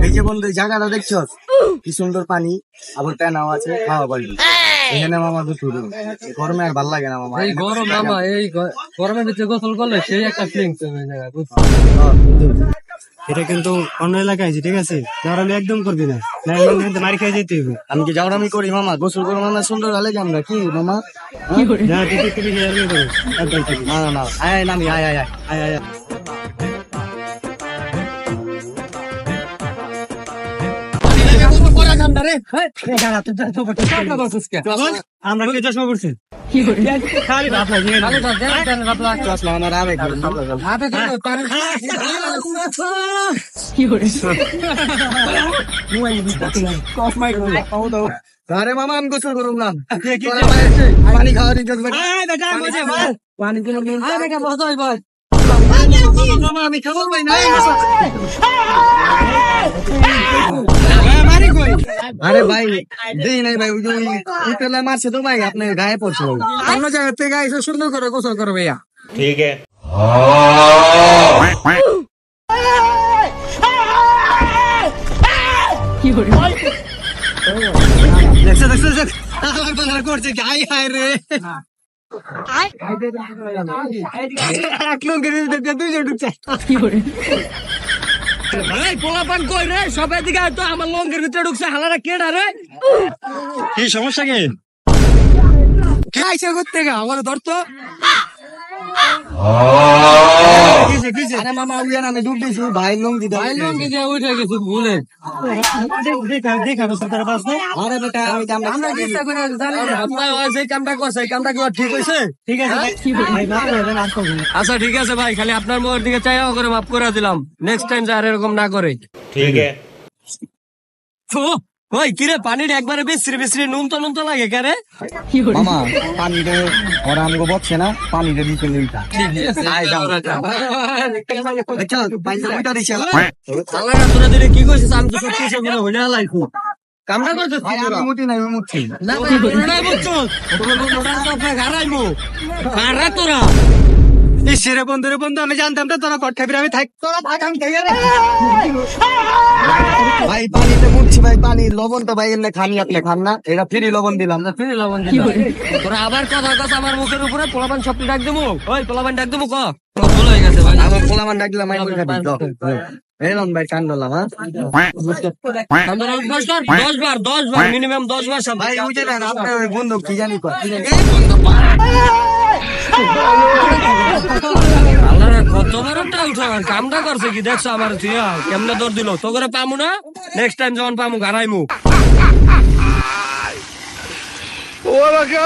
এই যে বন্ধু এই জায়গাটা দেখছো কি সুন্দর পানি, আবার প্যানাও আছে, খাওয়া পারবি এখানে মামা। দুটো গরমে আর ভাল লাগে না মামা, এই গরম মামা, এই গরমের ভিতরে গোসল করলে সেই একটা ফিলিংস। এটা কিন্তু অন্য এলাকায় আছে, ঠিক আছে? জাউরামি একদম করবি না, মারি খেয়ে যেতে হবে। আমি কি জাউরামি করি মামা? গোসল করে মামা সুন্দর হলে কি আমরা কি মামা? না তুই না না না, আয় নামি, আয় আয় আয় আয় আয়। আমরা কি চশমা পড়ছি? আরে মামা আমি গোসল করুম না, পানি খাওয়া পানি মামা আমি খাবো ভাই না। আরে ভাই দেই নাই ভাই, ওই যে উঠলে মারছে তো ভাই, আপনার গায়ে পড়ছে অন্য জায়গা থেকে এসে সুন্দর করে গোসল করো ভাইয়া। ठीक है। করছে গাই হায় রে, পোলাপান কই রে? সবাই দিকে তো আমার লঙ্গের ভিতরে ঢুকছে, হালারা কেডা রে? কি সমস্যা কি? খাইছে করতে গা আমার ধরতো। আরে মামা উইয়ান আমি ডুব দিছি ভাই, লঙ্গি দাও। ভাই লঙ্গি দিয়ে উঠে গেছি ভুলে। আরে বেটা আমি কামটা আমরা চেষ্টা করে জানি না আপনার যে কামটা করছে এই কামটা কি ঠিক হইছে? ঠিক আছে ভাই, মাফ করে দেন, আর করবো না। আচ্ছা ঠিক আছে ভাই, খালি আপনার মোর দিকে চাইও করে মাফ করে দিলাম, নেক্সট টাইম আর এরকম না করে। ठीक है। ওই কিরে পানিটা একবারে বিশ্রী বিশ্রী নুন তো লাগে কেরে? মামা পানিতে ওরা আমাকে বলছে না, পানিতে দিতে নিইতা আচ্ছা ভাই ওইটা দিছে। আল্লাহ তোরা দিলে কি কইছিস? আমি তো সব কিছু মনে হইলে লাইকু কামটা করছিস কি তোরা? আমি মুটি নাই, আমি মুটি না ভাই তোরা বুঝছো তোরা লোকটা তো ঘাড়াইমু ঘাড়া তোরা। ইসরে বন্ধু রে বন্ধু, আমি জানতাম তো তোরা কট খাবি, আমি থাক তোরা থাক, আমি খাই রে। ভাই পানিতে মুটছি ভাই, পানি লবণ তো ভাই এমনি খানি, আপনি খান না, এটা ফ্রি লবণ দিলাম। ফিরে লবণ দিলাম। তোরা আবার কথা কথা আমার মুখের উপরে পোলাপান সবটি ডাক দেবো। ওই পোলাপান ডাক দেবো ক ভুল হয়ে গেছে ভাই। আমার পোলামান ডাকলাম মাই করে খাবি এরকম ভাই কান্দলাম। হ্যাঁ 10 বার মিনিমাম 10 বার সব ভাই বুঝে না আপনার ওই বন্ধু কি জানি কয় আল্লাহ কত বড় টাল ঠাল কামটা করছে কি দেখছো? আমার থিয়া কেমনে দৌড় দিল তো করে পামু না, নেক্সট টাইম যখন পামু ঘাড়াইমু। ओला क्या